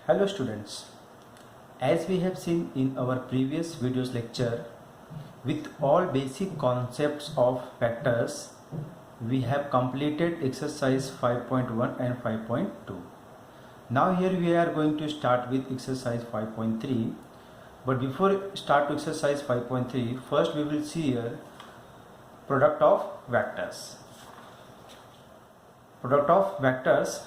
Hello students, as we have seen in our previous videos lecture, with all basic concepts of vectors, we have completed exercise 5.1 and 5.2. Now here we are going to start with exercise 5.3, but before start to exercise 5.3, first we will see here product of vectors. Product of vectors,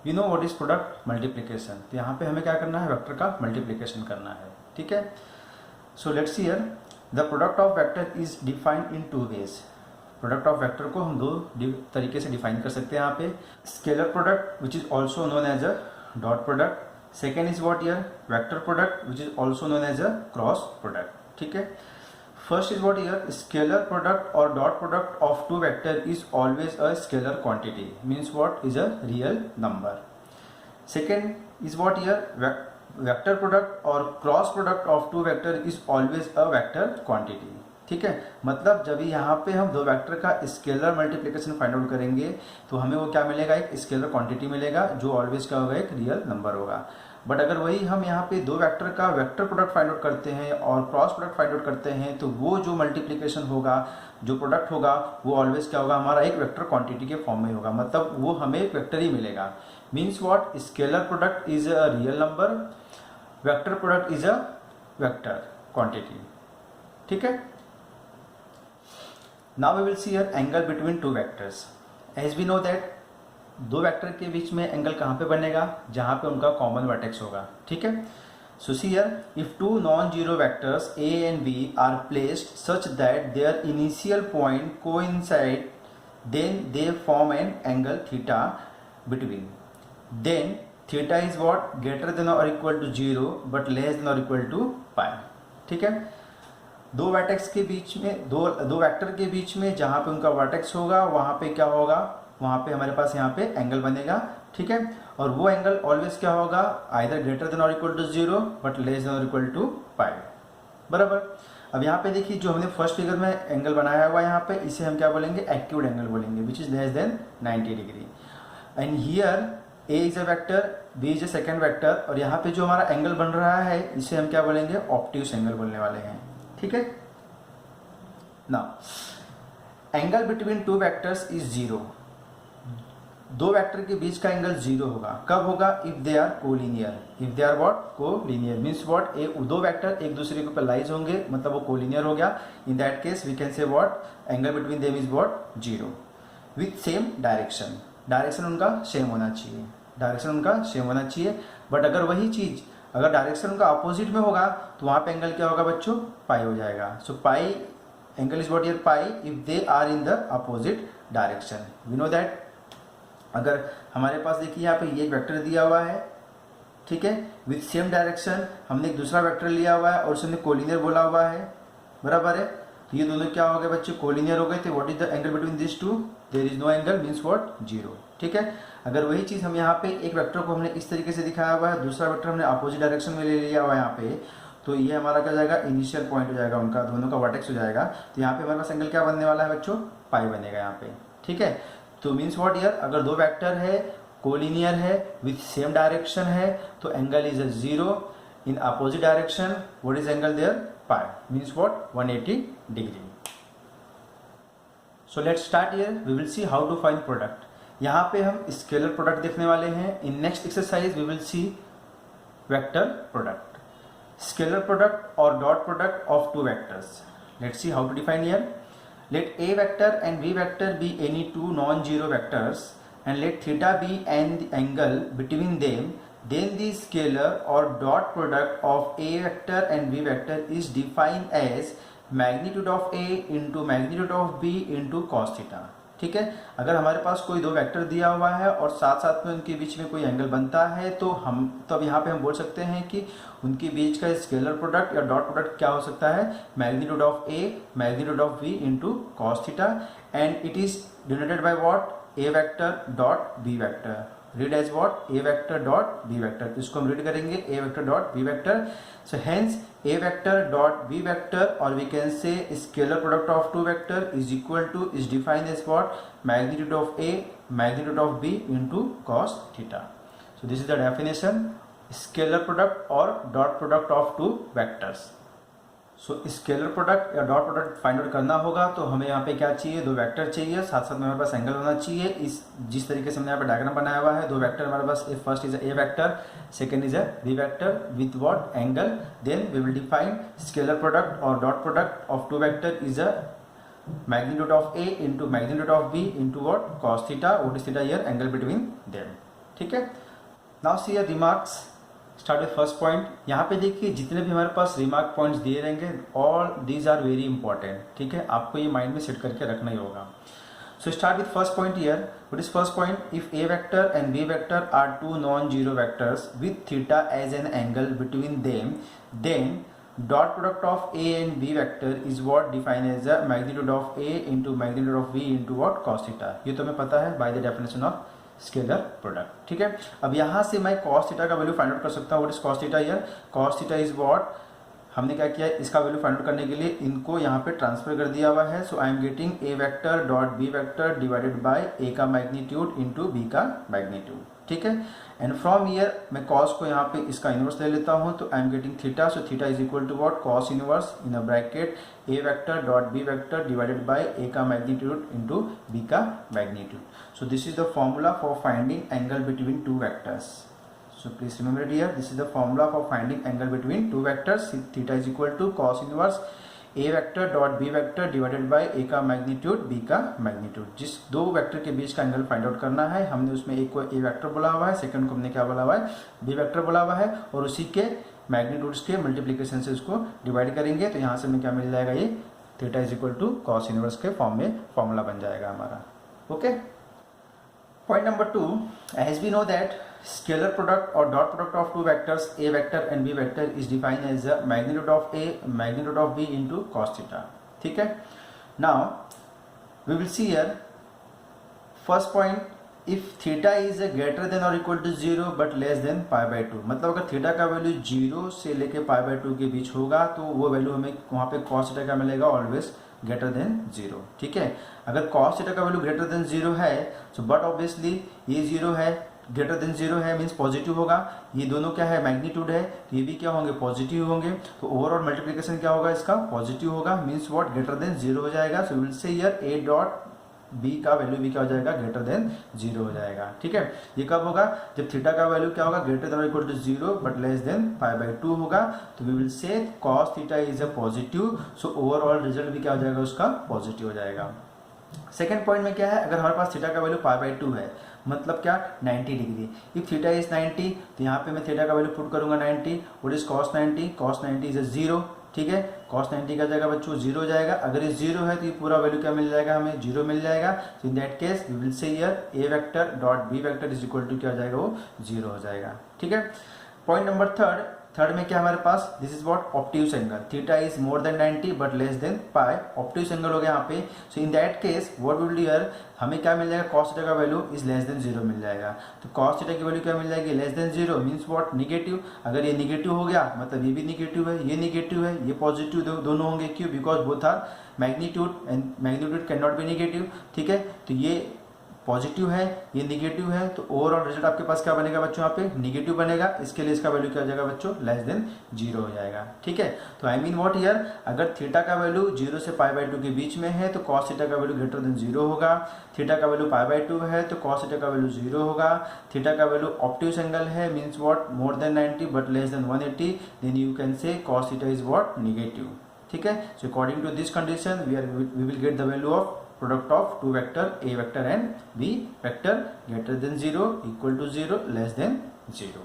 we know what is product multiplication. तो यहाँ पे हमें क्या करना है, vector का multiplication करना है. ठीक है. So let's see here the product of vector is defined in two ways. Product of vector को हम दो तरीके से डिफाइन कर सकते हैं यहाँ पे. Scalar product which is also known as a dot product. Second is what here vector product which is also known as a cross product. ठीक है. First is what here scalar product or dot product of two vector is always a scalar quantity, means what is a real number. Second is what here vector product or cross product of two vector is always a vector quantity. ठीक है. मतलब जब यहाँ पे हम दो vector का scalar multiplication find out करेंगे तो हमें वो क्या मिलेगा, एक स्केलर क्वांटिटी मिलेगा जो ऑलवेज क्या होगा, एक रियल नंबर होगा. बट अगर वही हम यहाँ पे दो वेक्टर का वेक्टर प्रोडक्ट फाइंड आउट करते हैं और क्रॉस प्रोडक्ट फाइंड आउट करते हैं तो वो जो मल्टीप्लिकेशन होगा, जो प्रोडक्ट होगा, वो ऑलवेज क्या होगा, हमारा एक वेक्टर क्वांटिटी के फॉर्म में होगा. मतलब वो हमें एक वेक्टर ही मिलेगा. Means what, scalar product is a real number, vector product is a vector quantity. ठीक है. Now we will see here angle between two vectors. As we know that दो वेक्टर के बीच में एंगल कहाँ पे बनेगा, जहाँ पे उनका कॉमन वर्टेक्स होगा. ठीक है. So see here if two non zero vectors A and B are placed such that their initial point coincide then they form an angle theta between. Then theta is what, greater than और equal to 0 but less than और equal to pi. ठीक है. दो vertex के बीच में, दो vector के बीच में जहाँ पे उनका वर्टेक्स होगा वहाँ पे क्या होगा, वहाँ पे हमारे पास यहाँ पे एंगल बनेगा. ठीक है. और वो एंगल ऑलवेज क्या होगा, आइदर ग्रेटर देन और equal to 0 but less than और इक्वल टू पाई. बराबर. अब यहाँ पे देखिए जो हमने फर्स्ट फिगर में एंगल बनाया हुआ है यहाँ पे, इसे हम क्या बोलेंगे, एक्यूट एंगल बोलेंगे, which is less than 90 degree. And here A is a vector, B is a second vector, और यहाँ पे जो हमारा एंगल बन रहा है इसे हम क्या बोलेंगे, ऑब्ट्यूस एंगल बोलने वाले हैं. ठीक है. Now angle between two vectors is 0. दो वेक्टर के बीच का एंगल 0 होगा. कब होगा, if they are collinear. If they are what, collinear. Means what, दो वेक्टर एक दूसरे के ऊपर लाइज होंगे, मतलब वो कोलिनियर हो गया. In that case we can say what, angle between them is what, 0 with same direction. Direction उनका सेम होना चाहिए, डायरेक्शन उनका सेम होना चाहिए. बट अगर वही चीज अगर डायरेक्शन उनका अपोजिट में होगा तो वहां पे एंगल क्या होगा बच्चों, पाई हो जाएगा. So pi angle is what here, pi if they are in the opposite direction. We know that अगर हमारे पास देखिए यहाँ पे ये एक वेक्टर दिया हुआ है, ठीक है, विथ सेम डायरेक्शन, हमने एक दूसरा वेक्टर लिया हुआ है और उसने कोलिनियर बोला हुआ है. बराबर है. तो ये दोनों क्या हो गए बच्चों, कोलिनियर हो गए थे. What is the angle between this two, there is no angle, means what, 0. ठीक है. अगर वही चीज हम यहाँ पे एक वेक्टर को हमने इस तरीके से दिखाया हुआ है, दूसरा वेक्टर हमने अपोजिट डायरेक्शन में ले लिया हुआ है यहाँ पे, तो ये हमारा क्या जाएगा, इनिशियल पॉइंट हो जाएगा, उनका दोनों का वर्टेक्स हो जाएगा. तो यहाँ पे हमारे पास एंगल क्या बनने वाला है बच्चों, पाई बनेगा यहाँ पे. ठीक है. तो मीन्स व्हाट हियर, अगर दो वेक्टर है, कोलिनियर है, विथ सेम डायरेक्शन है, तो angle is 0. In opposite direction what is angle there, pi, means what, 180 degree. So let's start here. We will see how to find product. यहाँ पे हम scalar product देखने वाले हैं. In next exercise we will see vector product. Scalar product और dot product of two vectors. Let's see how to define here. Let A vector and B vector be any two non-zero vectors and let theta be the angle between them. Then the scalar or dot product of A vector and B vector is defined as magnitude of A into magnitude of B into cos theta. ठीक है. अगर हमारे पास कोई दो vector दिया हुआ है और साथ साथ में उनके बीच में कोई एंगल बनता है तो अब यहाँ पे हम बोल सकते हैं कि उनके बीच का स्केलर प्रोडक्ट या डॉट प्रोडक्ट क्या हो सकता है, magnitude of A magnitude of B into cos theta. And it is denoted by what, A vector dot B vector. Read as what, A vector dot B vector. इसको हम read करेंगे A vector dot B vector. So hence a vector dot b vector, or we can say scalar product of two vector is equal to, is defined as what, magnitude of a magnitude of b into cos theta. So this is the definition scalar product और dot product of two vectors. So scalar product या dot product find out करना होगा तो हमें यहाँ पे क्या चाहिए, दो वेक्टर चाहिए, साथ साथ में हमारे पास एंगल होना चाहिए। इस जिस तरीके से हमने यहाँ पे डायग्राम बनाया हुआ है, दो वेक्टर हमारे पास, first is A vector, second is a B vector with what angle, then we will define scalar product और dot product of two vector is a magnitude of A into magnitude of B into what, cos theta, what is theta here, angle between them। ठीक है, now see your remarks, start with first point। यहाँ पे देखिए जितने भी हमारे पास remark points दिए रहेंगे, all these are very important. ठीक है, आपको ये माइंड में सेट करके रखना ही होगा। So start with first point here. What is first point? If A vector and B vector are two non-zero vectors with theta as an angle between them, then dot product of A and B vector is what defined as the magnitude of A into magnitude of B into what, cos theta। ये तो हमें पता है by the definition of scalar product. ठीक है, अब यहाँ से मैं cos थीटा का वैल्यू फाइंड आउट कर सकता हूँ। What is cos theta here? cos theta is what, हमने क्या किया, इसका वैल्यू फाइंड आउट करने के लिए इनको यहाँ पे ट्रांसफर कर दिया हुआ है। So I am getting A vector dot B vector divided by A का मैग्नीट्यूड इंटू बी का मैग्नीट्यूड। ठीक है, एंड फ्रॉम हियर मैं cos को यहाँ पे इसका इनवर्स ले लेता हूँ, तो I am getting theta. So theta is equal to what, cos inverse in a bracket A vector dot B vector divided by A का मैग्नीट्यूड इंटू बी का magnitude. So this is the formula for finding angle between two vectors. So please remember it here, this is the formula for finding angle between two vectors। Theta is equal to cos inverse a vector dot b vector divided by a का magnitude b का magnitude. जिस दो vector के बीच का angle find out करना है, हमने उसमें एक को a वेक्टर बोला हुआ है, सेकंड को हमने क्या बोला हुआ है, b वेक्टर बोला हुआ है, और उसी के मैग्नीट्यूड्स के मल्टीप्लिकेशन से उसको डिवाइड करेंगे। तो यहाँ से हमें क्या मिल जाएगा, ये theta is equal to cos inverse के फॉर्म में फॉर्मूला बन जाएगा हमारा। Okay, point number 2, as we know that scalar product or dot product of two vectors a vector and b vector is defined as the magnitude of a magnitude of b into cos theta। ठीक है, now we will see here first point, if theta is greater than or equal to 0 but less than pi by 2, मतलब अगर theta का value 0 से लेके pi by 2 के बीच होगा तो वो वैल्यू हमें वहाँ पे cos थीटा का मिलेगा ऑलवेज ग्रेटर देन 0। ठीक है, अगर cos थीटा का वैल्यू ग्रेटर देन 0 है, सो बट ऑब्वियसली ये 0 है, ग्रेटर देन 0 है मीन्स पॉजिटिव होगा। ये दोनों क्या है, मैग्नीट्यूड है, तो ये भी क्या होंगे, पॉजिटिव होंगे। तो ओवरऑल मल्टीप्लिकेशन क्या होगा, इसका पॉजिटिव होगा, मीन्स व्हाट, ग्रेटर देन 0 हो जाएगा। So will say here A dot B का वैल्यू भी क्या हो जाएगा, ग्रेटर देन 0 हो जाएगा। ठीक है, ये कब होगा, जब थीटा का वैल्यू क्या होगा, ग्रेटर देन और equal to 0 but less than pi by 2 होगा। तो we will say cos theta is a positive, so overall result भी क्या हो जाएगा, उसका पॉजिटिव हो जाएगा। सेकेंड पॉइंट में क्या है, अगर हमारे पास थीटा का वैल्यू पाई बाय 2 है, मतलब क्या, 90 डिग्री। इफ थीटा इज 90, तो यहाँ पे मैं थीटा का वैल्यू पुट करूंगा 90। What is cos 90? cos 90 is a 0। ठीक है, cos 90 का जाएगा बच्चों 0 हो जाएगा। अगर ये 0 है तो ये पूरा वैल्यू क्या मिल जाएगा, हमें 0 मिल जाएगा। तो in that case we will say here A vector dot B vector is equal to क्या हो जाएगा, वो 0 हो जाएगा। ठीक है, पॉइंट नंबर थर्ड में क्या हमारे पास, this is what, obtuse angle. Theta is more than 90 but less than pi, obtuse angle हो गया यहाँ पे। So in that case what will do here, हमें क्या मिल जाएगा, cos थीटा का वैल्यू इज लेस देन 0 मिल जाएगा। तो cos थीटा की वैल्यू क्या मिल जाएगी, less than 0 means what, negative. अगर ये निगेटिव हो गया मतलब ये भी निगेटिव है, ये निगेटिव है, ये पॉजिटिव, दोनों होंगे। क्यों, because both are magnitude and magnitude can not be negative. ठीक है, तो ये पॉजिटिव है, ये निगेटिव है, तो ओवरऑल रिजल्ट आपके पास क्या बनेगा बच्चों, यहाँ पे निगेटिव बनेगा। इसके लिए इसका वैल्यू क्या हो जाएगा बच्चों, लेस देन 0 हो जाएगा। ठीक है, तो आई मीन व्हाट हियर, अगर थीटा का वैल्यू 0 से पाई बाय 2 के बीच में है तो cos थीटा का वैल्यू ग्रेटर देन 0 होगा। थीटा का वैल्यू पाई बाय 2 है तो cos थीटा का वैल्यू 0 होगा। थीटा का वैल्यू ऑब्ट्यूज एंगल है, means what, more than 90 but less than 180, then you can say cos theta is what, negative. ठीक है, so according to this condition we will get the value of product of two vector a vector and b vector greater than 0, equal to 0, less than 0.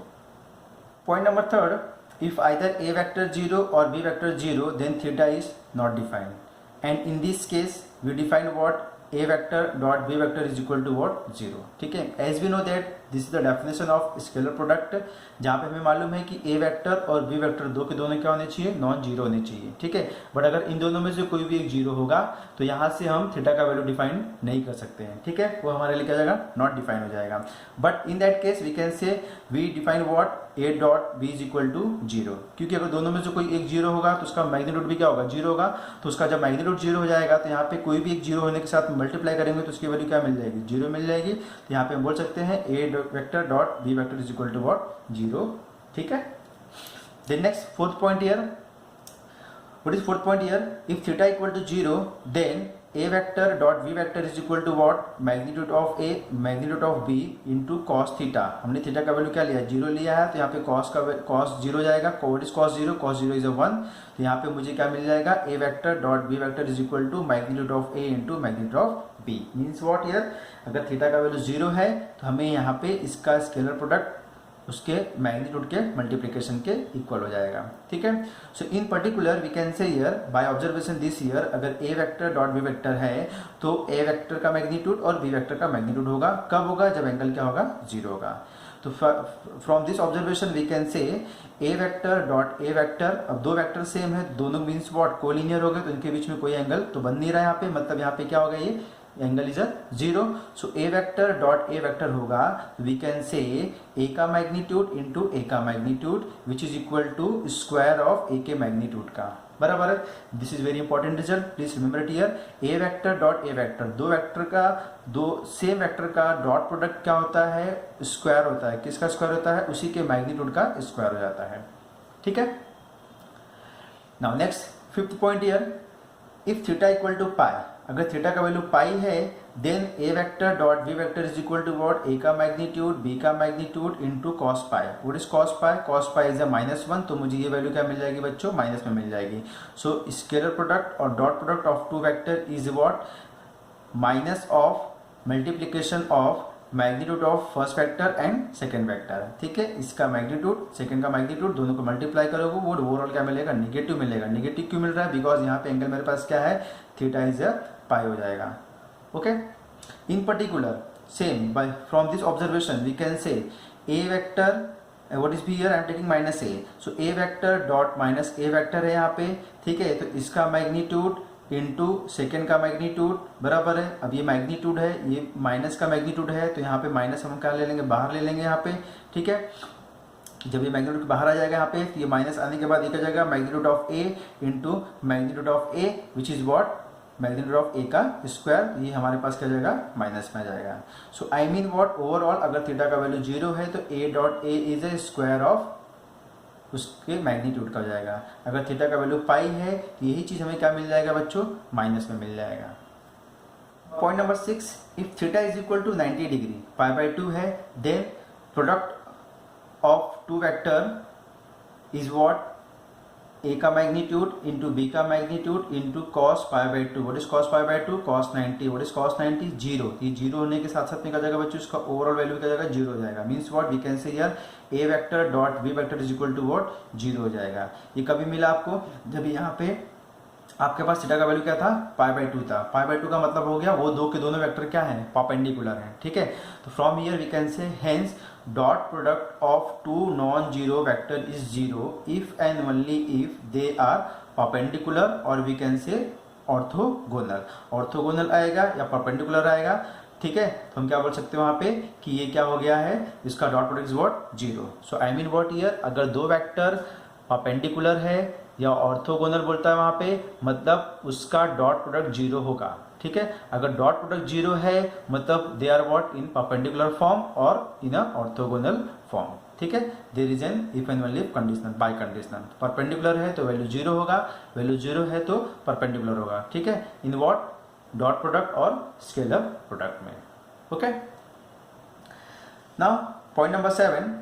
Point number third, if either a vector 0 or b vector 0, then theta is not defined, and in this case we define what, a vector dot b vector is equal to what, 0. ठीक है, as we know that this is the definition of scalar product, जहाँ पे हमें मालूम है कि ए vector और B vector दो के दोनों क्या होने चाहिए, नॉन जीरो होने चाहिए। ठीक है, बट अगर इन दोनों में से कोई भी एक जीरो होगा तो यहाँ से हम थीटा का वैल्यू डिफाइन नहीं कर सकते हैं। ठीक है, वो हमारे लिए क्या जाएगा, नॉट डिफाइन हो जाएगा। But in that case we can say we define what, A dot B is equal to 0, क्योंकि अगर दोनों में से कोई एक जीरो होगा तो उसका मैग्नीट्यूड भी क्या होगा, 0 होगा। तो उसका जब मैग्नीट्यूड 0 हो जाएगा तो यहाँ पे कोई भी एक जीरो होने के साथ मल्टीप्लाई करेंगे तो उसकी वैल्यू क्या मिल जाएगी, 0 मिल जाएगी। तो यहाँ पे हम बोल सकते हैं A vector dot B vector is equal to what, 0 ठीक है। Then next fourth point here, what is fourth point here? If theta equal to 0, then a vector dot b vector is equal to what? Magnitude of a magnitude of b into cos theta. हमने theta का value क्या लिया? 0 लिया है, तो यहाँ पे cos 0 जाएगा. What is cos 0? Cos 0 is a 1. तो यहाँ पे मुझे क्या मिल जाएगा? a vector dot b vector is equal to magnitude of a into magnitude of b. Means what here? अगर थीटा का वैल्यू 0 है तो हमें यहाँ पे इसका स्केलर प्रोडक्ट उसके मैग्नीट्यूड के मल्टीप्लिकेशन के इक्वल हो जाएगा, ठीक है। So in particular we can say here by observation this year, अगर A vector dot B vector है तो ए वेक्टर का मैग्नीट्यूड और बी वेक्टर का मैग्नीट्यूड होगा, कब होगा? जब एंगल क्या होगा? 0 होगा। तो from this observation we can say A vector dot A vector, अब दो वेक्टर सेम है, दोनों मीन्स व्हाट? कोलिनियर हो गए, तो इनके बीच में कोई एंगल तो बन नहीं रहा यहाँ पे, मतलब यहाँ पे क्या होगा? ये angle is 0. So A vector dot A vector होगा, वी कैन से ए का मैग्नीट्यूड इंटू ए का magnitude which is equal to square of A के मैग्नीट्यूड का, बराबर है। This is very important result, please remember it here. A vector dot A vector, दो vector का, दो same vector का डॉट प्रोडक्ट क्या होता है? स्क्वायर होता है। किसका स्क्वायर होता है? उसी के मैग्नीट्यूड का स्क्वायर हो जाता है, ठीक है। Now next fifth point here, if theta equal to pi, अगर थीटा का वैल्यू पाई है, then A vector dot B vector is equal to what? A का मैग्नीट्यूड बी का magnitude into cos pi. What is cos pi? Cos pi is -1, तो मुझे ये value क्या मिल जाएगी बच्चों? माइनस में मिल जाएगी. सो स्केलर प्रोडक्ट और dot product of two vector is what? Minus of multiplication of magnitude of first vector and second vector, ठीक है। इसका मैग्नीट्यूड, सेकंड का मैग्नीट्यूड, दोनों को मल्टीप्लाई करोगे वो ओवरऑल क्या मिलेगा? निगेटिव मिलेगा. निगेटिव क्यों मिल रहा है? बिकॉज यहाँ पे एंगल मेरे पास क्या है? थीटा इज पाई हो जाएगा, okay. In particular same by from this observation we can say A vector, what is b here? I am taking minus a, so A vector dot minus a vector है यहाँ पे, ठीक है। तो इसका magnitude into second का magnitude, बराबर है। अब ये मैग्नीट्यूड है, ये माइनस का मैग्नीट्यूड है, तो यहाँ पे माइनस हम क्या ले लेंगे? बाहर ले लेंगे यहाँ पे, ठीक है। जब ये मैग्नीट्यूड बाहर आ जाएगा यहाँ पे, तो ये माइनस आने के बाद ये क्या जाएगा? Magnitude of A into magnitude of A which is what? Magnitude of ए का स्क्वायर. ये हमारे पास क्या जाएगा? माइनस में जाएगा. सो आई मीन व्हाट? ओवरऑल अगर थीटा का वैल्यू 0 है तो ए dot A is a square of उसके मैग्नीट्यूड का हो जाएगा. अगर थीटा का वैल्यू पाई है तो यही चीज हमें क्या मिल जाएगा बच्चों? माइनस में मिल जाएगा. Point number 6, if theta is equal to 90 degree, pi by 2 है, then product of two vector is what? A का मैग्नीट्यूड इंटू बी का magnitude into cos pi by 2. What is cos pi by 2? Cos 90. What is cos 90? 0. ये 0 होने के साथ साथ में क्या जाएगा बच्चों? इसका ओवरऑल वैल्यू क्या जाएगा? 0 हो जाएगा. Means what? We can say here A vector dot B vector is equal to what? 0 हो जाएगा. ये कभी मिला आपको? जब यहाँ पे आपके पास थीटा का वैल्यू क्या था? पाई बाई 2 था. पाई बाई 2 का मतलब हो गया वो दो के दोनों वेक्टर क्या है? परपेंडिकुलर है, ठीक है. तो from here we can say hence dot product of two non zero vector is 0 if and only if they are perpendicular, और we can say orthogonal. Orthogonal आएगा या परपेंडिकुलर आएगा, ठीक है. तो हम क्या बोल सकते हैं वहां पे कि ये क्या हो गया है? इसका dot product is what? 0. So I mean what here? अगर दो वेक्टर परपेंडिकुलर है या ऑर्थोगोनल बोलता है वहां पे, मतलब उसका डॉट प्रोडक्ट 0 होगा, ठीक है. अगर डॉट प्रोडक्ट 0 है मतलब they are what? In perpendicular form और इन अ ऑर्थोगोनल फॉर्म, ठीक है. There is an if and only conditional, by conditional. Perpendicular है तो वैल्यू 0 होगा, वैल्यू 0 है तो परपेंडिकुलर होगा, ठीक है. In what? डॉट प्रोडक्ट और स्केलर प्रोडक्ट में, okay. Now point number 7,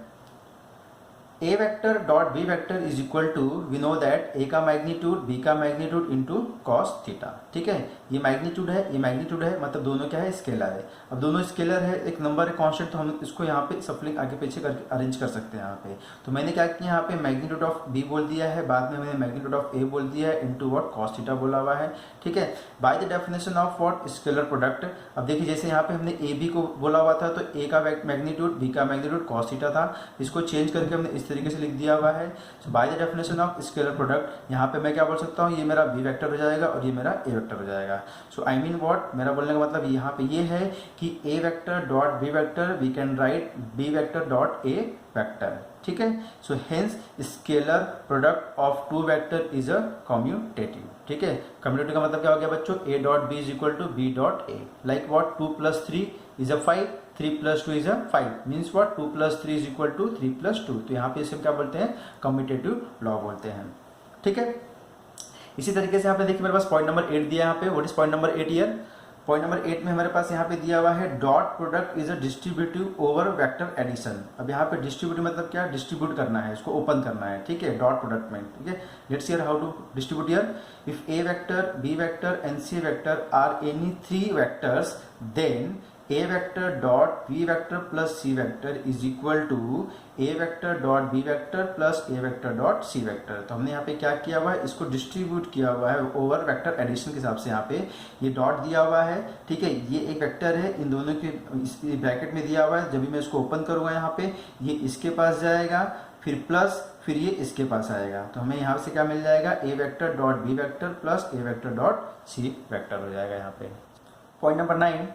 a vector dot b vector is equal to, we know that a का मैग्नीट्यूड b का मैग्नीट्यूड इंटू cos थीटा, ठीक है. ये मैग्नीट्यूड है, ये मैग्नीट्यूड है, मतलब दोनों क्या है? स्केलर है. अब दोनों स्केलर है, एक नंबर है कांस्टेंट, तो हम इसको यहाँ पे सफलिंग आगे पीछे करके अरेंज कर सकते हैं यहाँ पे. तो मैंने क्या किया यहाँ पे? मैग्नीट्यूड ऑफ b बोल दिया है, बाद में मैंने मैग्नीट्यूड ऑफ a बोल दिया है इंटू व्हाट? cos थीटा बोला हुआ है, ठीक है. Bye the definition of what? Scalar product. अब देखिए जैसे यहाँ पे हमने ए बी को बोला हुआ था, तो a का मैग्नीट्यूड b का मैग्नीट्यूड cos थीटा था. इसको चेंज करके हमने इस तरीके से लिख दिया हुआ है. So by the definition of scalar product, यहाँ पे मैं क्या बोल सकता हूँ? ये मेरा b वेक्टर हो जाएगा और ये मेरा a वेक्टर हो जाएगा. सो आई मीन व्हाट? मेरा बोलने का मतलब यहाँ पे ये है कि a vector dot b vector we can write b vector dot a vector, ठीक है. So hence scalar product of two vector is a commutative. ठीक है। कम्यूटेटिव का मतलब क्या हो गया बच्चों, a dot B is equal to b dot a, like what 2 + 3 is a 5, 3 + 2 is a 5, means what 2 + 3 is equal to 3 + 2। तो यहाँ पे इसे क्या बोलते हैं, कम्यूटेटिव लॉ बोलते हैं, ठीक है। इसी तरीके से यहाँ पे देखिए मेरे पास पॉइंट नंबर 8 दिया है यहाँ पे। What is point number 8 here, point number 8 में हमारे पास यहाँ पे दिया हुआ है dot product is a distributive over vector addition. अब यहाँ पे डिस्ट्रीब्यूटिव मतलब क्या, डिस्ट्रीब्यूट करना है, इसको ओपन करना है, ठीक है, डॉट प्रोडक्ट में, ठीक है। Let's here how to distribute here. If a vector, b vector and c vector are any 3 vectors, then a vector dot b vector plus c vector is equal to a vector dot b vector plus a vector dot c vector। तो हमने यहाँ पे क्या किया हुआ है, इसको distribute किया हुआ है ओवर वेक्टर एडिशन के हिसाब से। यहाँ पे ये डॉट दिया हुआ है, ठीक है, ये एक वेक्टर है, इन दोनों के इस ब्रैकेट में दिया हुआ है। जब भी मैं इसको ओपन करूँगा यहाँ पे, ये इसके पास जाएगा, फिर प्लस, फिर ये इसके पास आएगा। तो हमें यहाँ से क्या मिल जाएगा, A vector dot B vector plus A vector dot C vector हो जाएगा यहाँ पे। Point number 9,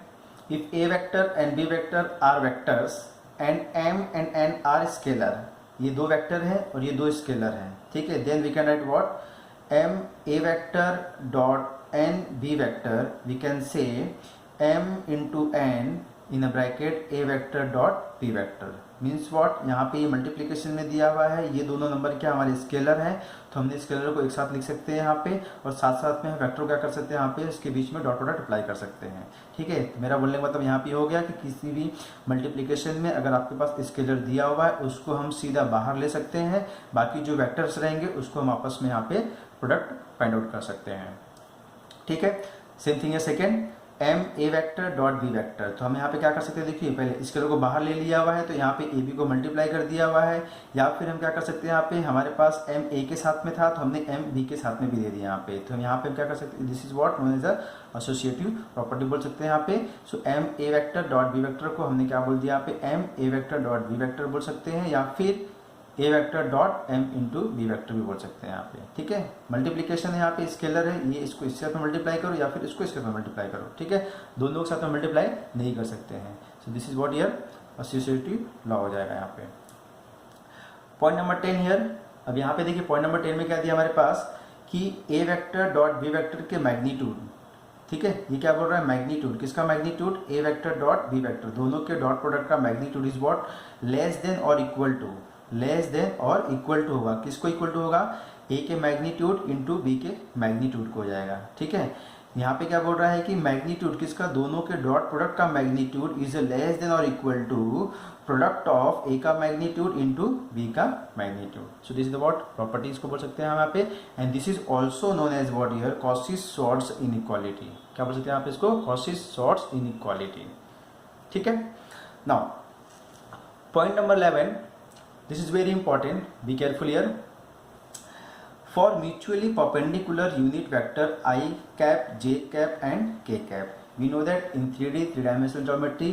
if a vector and b vector are vectors and m and n are scalar, ये दो वेक्टर हैं और ये दो स्केलर हैं, ठीक है, then we can write what m a vector dot n b vector, we can say m into n in a bracket a vector dot b vector, means what, यहाँ पे ये मल्टीप्लिकेशन में दिया हुआ है, ये दोनों नंबर क्या हमारे स्केलर हैं, तो हमने स्केलर को एक साथ लिख सकते हैं यहाँ पे, और साथ साथ में हम वेक्टर क्या कर सकते हैं, यहाँ पे इसके बीच में डॉट प्रोडक्ट अप्लाई कर सकते हैं, ठीक है। तो मेरा बोलने का मतलब यहाँ पे हो गया कि किसी भी मल्टीप्लिकेशन में अगर आपके पास स्केलर दिया हुआ है, उसको हम सीधा बाहर ले सकते हैं, बाकी जो वैक्टर्स रहेंगे उसको हम आपस में यहाँ पे प्रोडक्ट फाइंड आउट कर सकते हैं, ठीक है। सेम थिंग है सेकेंड, एम ए वेक्टर डॉट बी वेक्टर। तो हम यहाँ पे क्या कर सकते हैं, देखिए पहले स्केलर को बाहर ले लिया हुआ है, तो यहाँ पे ए बी को मल्टीप्लाई कर दिया हुआ है, या फिर हम क्या कर सकते हैं, यहाँ पे हमारे पास एम ए के साथ में था तो हमने एम बी के साथ में भी दे दिया यहाँ पे। तो हम यहाँ पे क्या कर सकते हैं, this is what known as a associative property बोल सकते हैं यहाँ पे। सो एम ए वेक्टर डॉट बी वेक्टर को हमने क्या बोल दिया यहाँ पे, एम ए वेक्टर डॉट बी वेक्टर बोल सकते हैं, या फिर A vector dot M into B vector भी बोल सकते हैं यहाँ पे, ठीक है। मल्टीप्लिकेशन है यहाँ पे, स्केलर है, ये इसको इसके साथ में मल्टीप्लाई करो या फिर इसको इसके साथ में मल्टीप्लाई करो, ठीक है, दोनों के साथ में मल्टीप्लाई नहीं कर सकते हैं। सो this is what here associative law हो जाएगा यहाँ पे। पॉइंट नंबर 10 हियर, अब यहाँ पे देखिए पॉइंट नंबर 10 में क्या दिया हमारे पास कि ए वेक्टर डॉट बी वेक्टर के मैग्नीट्यूड, ठीक है, ये क्या बोल रहा है, मैग्नीट्यूड, किसका मैग्नीट्यूड, ए वेक्टर डॉट बी वेक्टर, दोनों के डॉट प्रोडक्ट का magnitude is what, less than और इक्वल टू, लेस देन और इक्वल टू होगा, किसको इक्वल टू होगा, ए के मैग्नीट्यूड इंटू बी के मैग्नीट्यूड को हो जाएगा, ठीक है। यहाँ पे क्या बोल रहा है कि मैग्नीट्यूड किसका, दोनों के डॉट प्रोडक्ट का मैग्नीट्यूड इज लेस देन और इक्वल टू प्रोडक्ट ऑफ ए का मैग्नीट्यूड इंटू बी का magnitude. So this is what properties को बोल सकते हैं यहाँ पे, and this is also known as what here Cauchy Schwarz inequality, क्या बोल सकते हैं यहाँ पे इसको, कॉची-श्वार्ट्ज इनइक्वालिटी, ठीक है। Now point number 11, this is very important, be careful here. For mutually perpendicular unit vector I cap, j cap and k cap, we know that in 3D three-dimensional geometry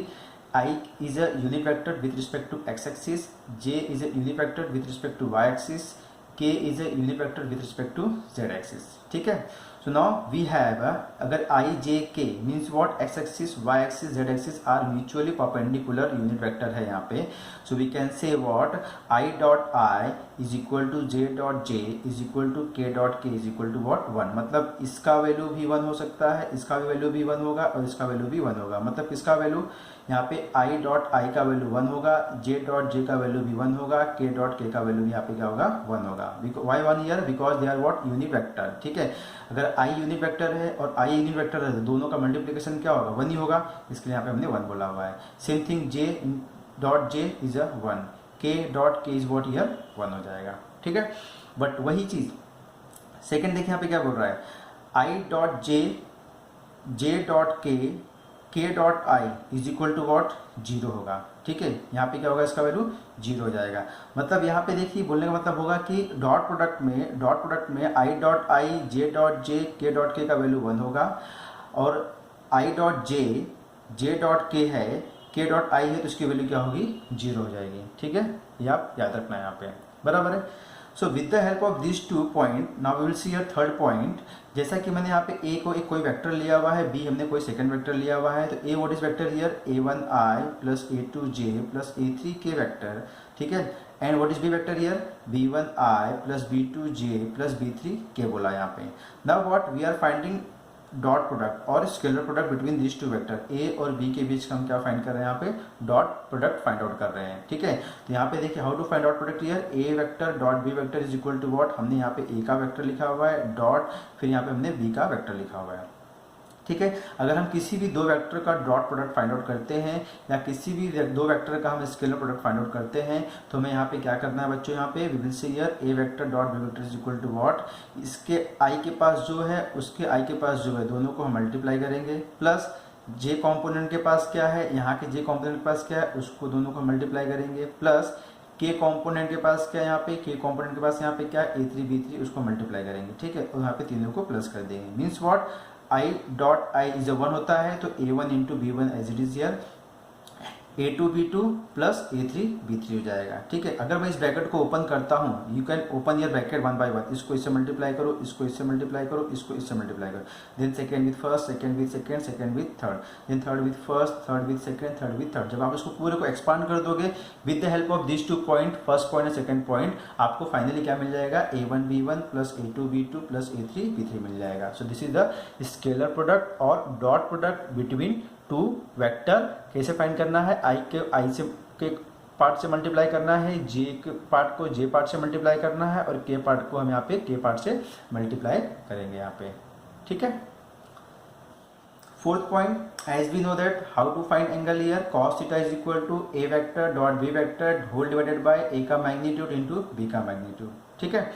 I is a unit vector with respect to x axis, j is a unit vector with respect to y axis, k is a unit vector with respect to z axis, ठीक है। So now we have अगर I, J, K means what, x axis, y axis, z axis are mutually perpendicular unit vector है यहाँ पे। So we can say what I dot I is equal to j dot j is equal to k dot k is equal to what 1, मतलब इसका value भी 1 हो सकता है, इसका भी वैल्यू भी 1 होगा और इसका वैल्यू भी 1 होगा। मतलब किसका वैल्यू, यहाँ पे I डॉट I का वैल्यू 1 होगा, j डॉट j का वैल्यू भी 1 होगा, k डॉट k का वैल्यू भी यहाँ पे क्या होगा 1 होगा। Why 1 here, because they are what unit vector, ठीक है। अगर I यूनिट वेक्टर है और I यूनिट वेक्टर है तो दोनों का मल्टीप्लिकेशन क्या होगा, 1 ही होगा, इसके लिए यहाँ पे हमने 1 बोला हुआ है। Same thing j dot j is a 1, k dot k is what here 1 हो जाएगा, ठीक है। बट वही चीज सेकंड देखिए यहाँ पे क्या बोल रहा है, I dot j dot k dot i is equal to what 0 होगा, ठीक है। यहाँ पे क्या होगा, इसका वैल्यू 0 हो जाएगा। मतलब यहाँ पे देखिए बोलने का मतलब होगा कि डॉट प्रोडक्ट में I dot I, j dot j, k dot k का वैल्यू 1 होगा, और I dot j dot k है, k डॉट i है, तो इसकी वैल्यू क्या होगी 0 हो जाएगी, ठीक है। ये आप याद रखना है यहाँ पे, बराबर है। So with the help of this 2 point now we will see your third point. जैसा कि मैंने यहाँ पे ए को एक कोई वेक्टर लिया हुआ है, बी हमने कोई सेकंड वेक्टर लिया हुआ है, तो A what is vector here, a1i plus a2j plus a3k vector, ठीक है। And what is B vector here, b1i plus b2j plus b3k बोला यहाँ पे। Now what we are finding dot product और scalar product between this two vector, A और B के बीच का हम क्या फाइंड कर रहे हैं, यहाँ पे डॉट प्रोडक्ट फाइंड आउट कर रहे हैं, ठीक है। तो यहाँ पे देखिए how to find out product here, A vector dot B vector is equal to what, हमने यहाँ पे ए का वेक्टर लिखा हुआ है डॉट, फिर यहाँ पे हमने बी का वेक्टर लिखा हुआ है, ठीक है। अगर हम किसी भी दो वेक्टर का डॉट प्रोडक्ट फाइंड आउट करते हैं या किसी भी दो वेक्टर का हम स्केलर प्रोडक्ट फाइंड आउट करते हैं तो हमें यहाँ पे क्या करना है बच्चों, यहाँ पे we will say here A vector dot B vector is equal to what, इसके आई के पास जो है उसके आई के पास जो है दोनों को हम मल्टीप्लाई करेंगे, प्लस जे कॉम्पोनेंट के पास क्या है, यहाँ के जे कॉम्पोनेंट के पास क्या है उसको दोनों को मल्टीप्लाई करेंगे, प्लस के कॉम्पोनेंट के पास क्या है, यहाँ पे के कॉम्पोनेंट के पास यहाँ पे क्या है a3 b3 उसको मल्टीप्लाई करेंगे, ठीक है। और यहाँ पे तीनों को प्लस कर देंगे, means what i dot i is 1 होता है तो a1 into b1 as it is here a2 b2 plus a3 b3 हो जाएगा, ठीक है। अगर मैं इस ब्रैकेट को ओपन करता हूँ, you can open your bracket one by one, इसको इससे मल्टीप्लाई करो, इसको इससे मल्टीप्लाई करो, इसको इससे मल्टीप्लाई करो, then second with first, second with second, second with third, then third with first, third with second, third with third. जब आप इसको पूरे को एक्सपांड कर दोगे with the help of this 2 point, first point और सेकंड पॉइंट, आपको finally क्या मिल जाएगा, a1 b1 plus a2 b2 plus a3 b3 मिल जाएगा। So this is the scalar product और dot product between two vector. कैसे फाइंड करना है, आई से के पार्ट से मल्टीप्लाई करना है, जे के पार्ट को जे पार्ट से मल्टीप्लाई करना है और के पार्ट को हम यहाँ पे के पार्ट से मल्टीप्लाई करेंगे यहाँ पे, ठीक है। Fourth point, as we know that how to find angle here, cos theta is equal to A vector dot B vector whole divided by A का मैग्नीट्यूड इंटू बी का मैग्नीट्यूड, ठीक है।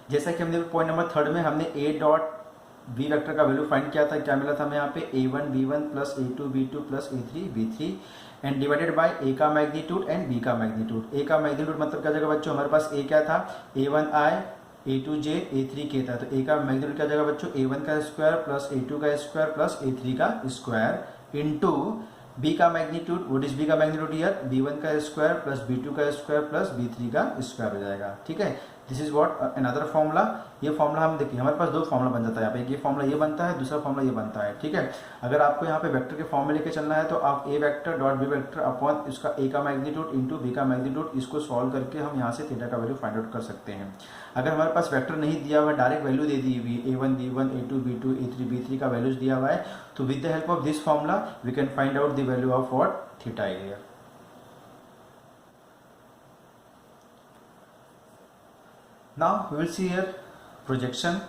जैसा कि हमने पॉइंट नंबर थर्ड में हमने ए dot B vector का वैल्यू फाइंड किया था, क्या मिला था हमें यहाँ पे a1 b1 plus a2 b2 plus a3 b3 and divided by A का मैग्नीट्यूड एंड बी का मैग्नीट्यूड। ए का मैग्नीट्यूड मतलब क्या जगह बच्चों, हमारे पास ए क्या था, a1i a2j a3k था, तो ए का मैग्नीट्यूड क्या जगह बच्चों, a1 का स्क्वायर प्लस a2 का स्क्वायर प्लस a3 का स्क्वायर इनटू बी का मैग्नीट्यूड, व्हाट इज बी का मैग्नीट्यूड हियर, b1 का स्क्वायर प्लस b2 का स्क्वायर प्लस b3 का स्क्वायर हो जाएगा, ठीक है। This is what another formula. ये फॉर्मूला हम देखिए हमारे पास दो फॉर्मूला बन जाता है यहाँ पे, ये फॉर्मूला ये बनता है, दूसरा फॉर्मूला ये बनता है, ठीक है। अगर आपको यहाँ पे वेक्टर के फॉर्म में लेके चलना है तो आप A vector dot B vector upon इसका ए का मैग्नीट्यूड इंटू बी का मैग्नीट्यूड, इसको सॉल्व करके हम यहाँ से थीटा का वैल्यू फाइंड आउट कर सकते हैं। अगर हमारे पास वेक्टर नहीं दिया हुआ, डायरेक्ट वैल्यू दे दी हुई a1 b1 a2 b2 a3 b3 का वैल्यूज दिया हुआ है, तो with the help of this formula we can find out the value of what, theta here. Now we will see here projection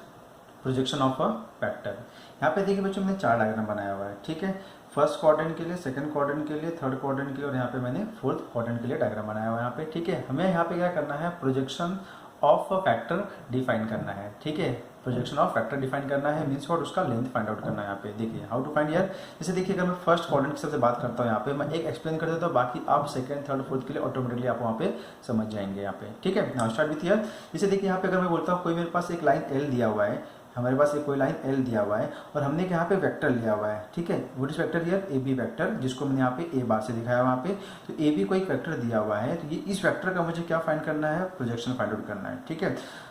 of a vector। यहाँ पे देखिए बच्चों मैंने चार डायग्राम बनाया हुआ है, ठीक है। फर्स्ट क्वाड्रेंट के लिए, सेकंड क्वाड्रेंट के लिए, थर्ड क्वाड्रेंट के लिए और यहाँ पे मैंने फोर्थ क्वाड्रेंट के लिए डायग्राम बनाया हुआ है यहाँ पे, ठीक है। हमें यहाँ पे क्या करना है, projection of a factor define करना है, ठीक है। प्रोजेक्शन ऑफ फैक्टर डिफाइन करना है मीन्स व्हाट, उसका लेंथ फाइंड आउट करना है यहाँ पे। देखिए हाउ टू फाइंड यार, जैसे देखिए अगर मैं फर्स्ट क्वाड्रेंट की सबसे बात करता हूँ यहाँ पे, मैं एक एक्सप्लेन कर देता हूँ, बाकी आप सेकंड थर्ड फोर्थ के लिए ऑटोमेटिकली आप वहाँ पे समझ जाएंगे यहाँ पे, ठीक है। Now start with here. जैसे देखिए यहाँ पे अगर मैं बोलता हूँ कोई मेरे पास एक लाइन एल दिया हुआ है, हमारे पास एक कोई लाइन एल दिया हुआ है और हमने यहाँ पे वेक्टर लिया हुआ है, ठीक है। What is vector here, a b vector, जिसको मैंने यहाँ पे ए बार से दिखाया वहाँ पे। तो ए बी को एक वेक्टर दिया हुआ है, तो ये इस वेक्टर का मुझे क्या फाइंड करना है, प्रोजेक्शन फाइंड आउट करना है, ठीक है।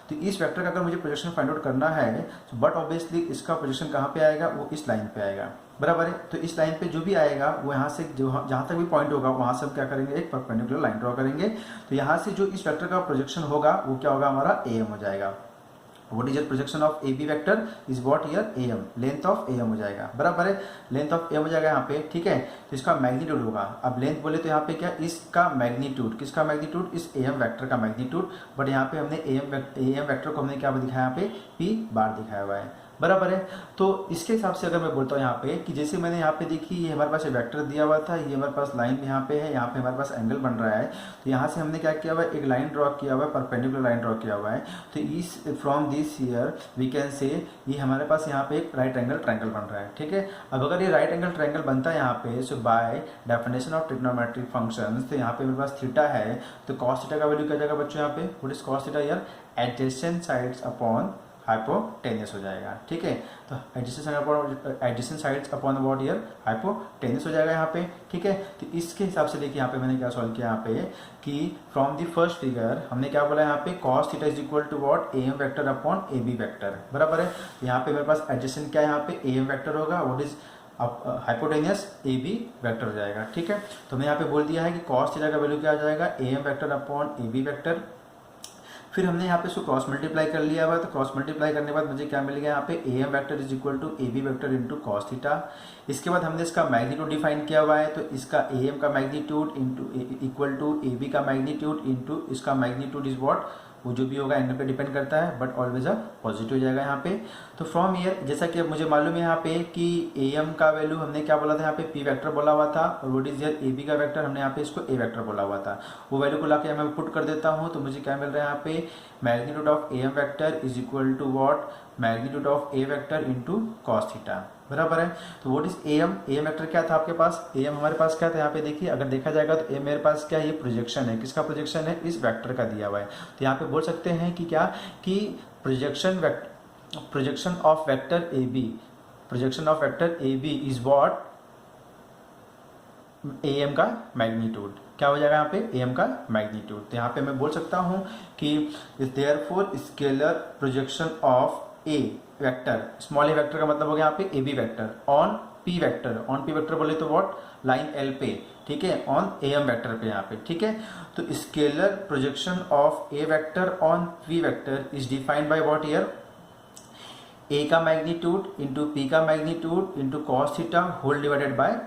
तो इस वेक्टर का अगर मुझे प्रोजेक्शन फाइंड आउट करना है तो बट ऑब्वियसली इसका प्रोजेक्शन कहाँ पे आएगा, वो इस लाइन पे आएगा, बराबर है। तो इस लाइन पे जो भी आएगा वो यहाँ से जो जहाँ तक भी पॉइंट होगा वहाँ से हम क्या करेंगे, एक परपेंडिकुलर लाइन ड्रॉ करेंगे। तो यहाँ से जो इस वेक्टर का प्रोजेक्शन होगा वो क्या होगा, हमारा AM हो जाएगा। What is your projection of AB vector is what here, AM, length of AM हो जाएगा, बराबर है। लेंथ ऑफ AM हो जाएगा यहाँ पे, ठीक है। तो इसका मैग्नीट्यूड होगा, अब लेंथ बोले तो यहाँ पे क्या, इसका मैग्नीट्यूड, किसका मैग्नीट्यूड, इस AM वेक्टर का मैग्नीट्यूड, बट यहाँ पे हमने AM वेक्टर को हमने क्या दिखाया, यहाँ पे P बार दिखाया हुआ है, बराबर है। तो इसके हिसाब से अगर मैं बोलता हूँ यहाँ पे कि जैसे मैंने यहाँ पे देखी, ये हमारे पास वेक्टर दिया हुआ था, ये हमारे पास लाइन यहाँ पे है, यहाँ पे हमारे पास एंगल बन रहा है। तो यहाँ से हमने क्या किया हुआ है, एक लाइन ड्रॉ किया हुआ है, परपेंडिकुलर लाइन ड्रॉ किया हुआ है। तो इस from this here we can say ये हमारे पास यहाँ पे एक राइट एंगल ट्रायंगल बन रहा है, ठीक है। अब अगर ये राइट एंगल ट्रायंगल बनता है यहाँ पे, so by definition of trigonometric functions, तो यहाँ पे मेरे पास थीटा है, तो कॉस थीटा का वैल्यू क्या जाएगा बच्चों यहाँ पे, what is cos theta here, adjacent sides upon hypotenuse हो जाएगा। ठीक है, तो adjacent sides upon what here hypotenuse हो जाएगा यहाँ पे। ठीक है, तो इसके हिसाब से देखिए यहाँ पे मैंने क्या सॉल्व किया यहाँ पे कि फ्रॉम द फर्स्ट फिगर हमने क्या बोला यहाँ पे cos theta is equal to what m vector upon a b vector, बराबर है। यहाँ पे मेरे पास एडजेसेंट क्या है, यहाँ पे एम वेक्टर होगा, व्हाट इज अब हाइपोटेनियस ए बी वेक्टर हो जाएगा। ठीक है, तो हमने यहाँ पे बोल दिया है कि कॉस थीटा का वैल्यू क्या आ जाएगा a m vector upon a b vector. फिर हमने यहाँ पे इसको क्रॉस मल्टीप्लाई कर लिया हुआ, तो क्रॉस मल्टीप्लाई करने के बाद मुझे क्या मिल गया यहाँ पे a m vector is equal to a b vector into cos theta. इसके बाद हमने इसका मैग्नीट्यूड डिफाइन किया हुआ है, तो इसका ए एम का magnitude into equal to a b का मैग्नीट्यूड इंटू इसका मैग्नीट्यूड इज वॉट, वो जो भी होगा एंगल पे डिपेंड करता है, बट ऑलवेज अ पॉजिटिव हो जाएगा यहाँ पे। तो फ्रॉम ईयर जैसा कि अब मुझे मालूम है यहाँ पे कि ए एम का वैल्यू हमने क्या बोला था यहाँ पे पी वेक्टर बोला हुआ था, और what is here a b का वेक्टर हमने यहाँ पे इसको ए वेक्टर बोला हुआ था। वो वैल्यू को लाके मैं पुट कर देता हूँ, तो मुझे क्या मिल रहा है यहाँ पे magnitude of a m vector is equal to what magnitude of A vector into cos theta, बराबर है। तो what is a m vector क्या था आपके पास, ए एम हमारे पास क्या था यहाँ पे देखिए, अगर देखा जाएगा तो ए मेरे पास क्या है, ये प्रोजेक्शन है, किसका प्रोजेक्शन है, इस वेक्टर का दिया हुआ है। तो यहाँ पे बोल सकते हैं कि क्या कि projection of vector a b is what a m का मैग्नीट्यूड, क्या हो जाएगा यहाँ पे ए एम का मैग्नीट्यूड। तो यहाँ पे मैं बोल सकता हूँ कि therefore scalar projection of A vector, small a vector का मतलब हो गया यहाँ पे a b vector on P vector बोले तो व्हाट लाइन एल पे, ठीक है, ऑन ए एम वेक्टर पे यहाँ पे। ठीक है, तो scalar projection of A vector on P vector is defined by what here A का मैग्नीट्यूड इंटू पी का magnitude into cos theta whole divided by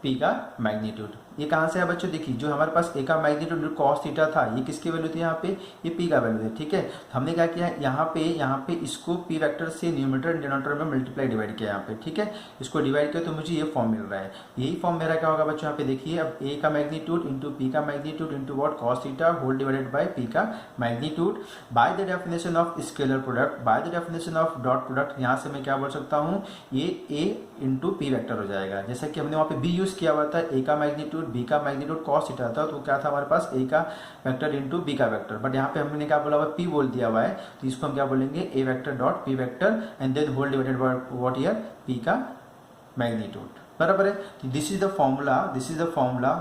P का मैग्नीट्यूड। ये कहाँ से है बच्चों, देखिए जो हमारे पास ए का मैग्नीट्यूड कॉस थीटा था, ये किसकी वैल्यू थी यहाँ पे, ये पी का वैल्यू है। ठीक है, तो हमने क्या किया यहाँ पे इसको पी वेक्टर से न्यूमरेटर डिनोमिनेटर में मल्टीप्लाई डिवाइड किया यहाँ पे। ठीक है, इसको डिवाइड किया तो मुझे ये फॉर्म मिल रहा है। यही फॉर्म मेरा क्या होगा बच्चों, यहाँ पे देखिए अब ए का मैग्नीट्यूड इंटू पी का magnitude into what cos theta whole divided by P का magnitude by the definition of scalar product by the definition of dot product. यहाँ से मैं क्या बोल सकता हूँ, ये ए इंटू पी वेक्टर हो जाएगा। जैसा कि हमने वहाँ पे बी यूज किया हुआ था, ए का मैग्नीट्यूड बी का मैग्नीट्यूड कॉस थीटा था, तो क्या था हमारे पास ए का वेक्टर इंटू बी का वेक्टर, बट यहाँ पे हमने क्या बोला हुआ पी बोल दिया हुआ है, तो इसको हम क्या बोलेंगे A vector dot P vector and then whole divided by what here P का मैग्नीट्यूड, बराबर है। तो this is the formula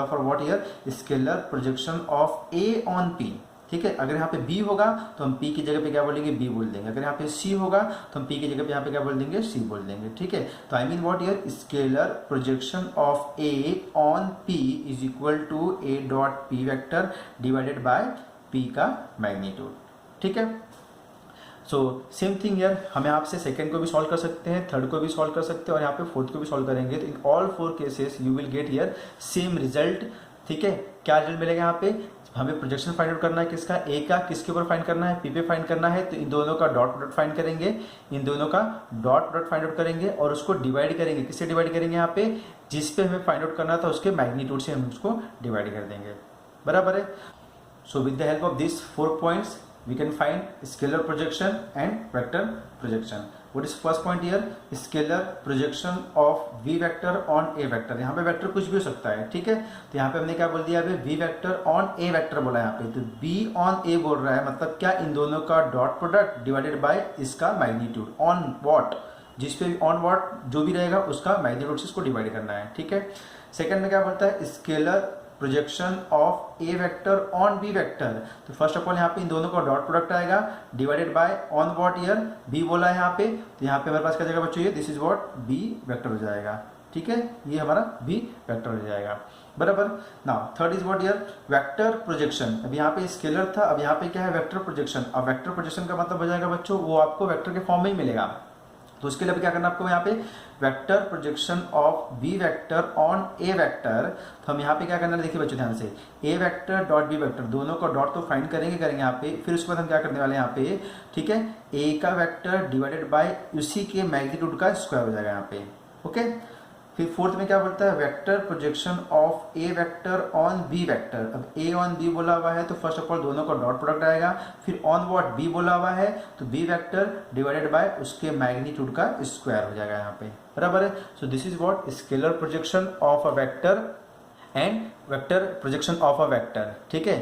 for what here scalar projection of A on P. ठीक है, अगर यहाँ पे b होगा तो हम p की जगह पे क्या बोलेंगे b बोल देंगे, अगर यहाँ पे c होगा तो हम p की जगह पे यहाँ पे क्या बोल देंगे c बोल देंगे। ठीक है, तो I mean what here scalar projection of a on p is equal to a dot p vector divided by p का मैग्नीट्यूड। ठीक है, सो सेम थिंग यार, हम यहाँ से सेकंड को भी सॉल्व कर सकते हैं, थर्ड को भी सॉल्व कर सकते हैं, और यहाँ पे फोर्थ को भी सॉल्व करेंगे, तो in all 4 cases you will get here same result. ठीक है, क्या रिजल्ट मिलेगा यहाँ पे, हमें प्रोजेक्शन फाइंड आउट करना है किसका, ए का, किसके ऊपर फाइंड करना है, पी पे फाइंड करना है, तो इन दोनों का डॉट प्रोडक्ट फाइंड करेंगे, फाइंड आउट करेंगे और उसको डिवाइड करेंगे, किससे डिवाइड करेंगे यहाँ पे, जिस पे हमें फाइंड आउट करना था उसके मैग्नीट्यूड से हम उसको डिवाइड कर देंगे, बराबर है। So with the help of this 4 points we can find scalar projection and vector projection. What is first point here? Scalar projection of v vector on a vector. यहाँ पे वेक्टर कुछ भी हो सकता है, ठीक है, तो यहाँ पे हमने क्या बोल दिया, v vector on a vector बोला यहाँ पे, तो b on a बोल रहा है, मतलब क्या इन दोनों का डॉट प्रोडक्ट डिवाइडेड बाय इसका मैग्नीट्यूड ऑन व्हाट, जिस पे ऑन व्हाट जो भी रहेगा उसका मैग्नीट्यूड से इसको डिवाइड करना है। ठीक है, सेकंड में क्या बोलता है scalar projection of A vector on b vector, तो फर्स्ट ऑफ ऑल यहाँ पे इन दोनों का डॉट प्रोडक्ट आएगा divided by on what here b बोला है यहाँ पे, तो यहाँ पे हमारे पास क्या जाएगा बच्चों, ये this is what b vector हो जाएगा। ठीक है, ये हमारा बी वेक्टर हो जाएगा, बराबर। Now third is what year vector projection. अब यहाँ पे स्केलर था, अब यहाँ पे क्या है वेक्टर प्रोजेक्शन। अब वेक्टर प्रोजेक्शन का मतलब हो जाएगा बच्चों, वो आपको वेक्टर के फॉर्म में ही मिलेगा, तो उसके लिए क्या करना आपको, यहाँ पे vector projection of b vector on a vector, तो हम यहाँ पे क्या करना है देखिए बच्चों ध्यान से, ए वेक्टर डॉट बी वेक्टर दोनों का डॉट तो फाइंड करेंगे यहाँ पे, फिर उसके बाद हम क्या करने वाले हैं यहाँ पे, ठीक है, ए का वेक्टर डिवाइडेड बाय उसी के मैग्नीट्यूड का स्क्वायर हो जाएगा यहाँ पे। ओके, फिर फोर्थ में क्या बोलता है vector projection of A vector on b vector. अब ए ऑन बी बोला हुआ है तो फर्स्ट ऑफ ऑल दोनों का डॉट प्रोडक्ट आएगा, फिर ऑन व्हाट बी बोला हुआ है तो बी वेक्टर डिवाइडेड बाय उसके मैग्नीट्यूड का स्क्वायर हो जाएगा यहाँ पे, बराबर है। सो this is what scalar projection of a vector and vector projection of a vector. ठीक है,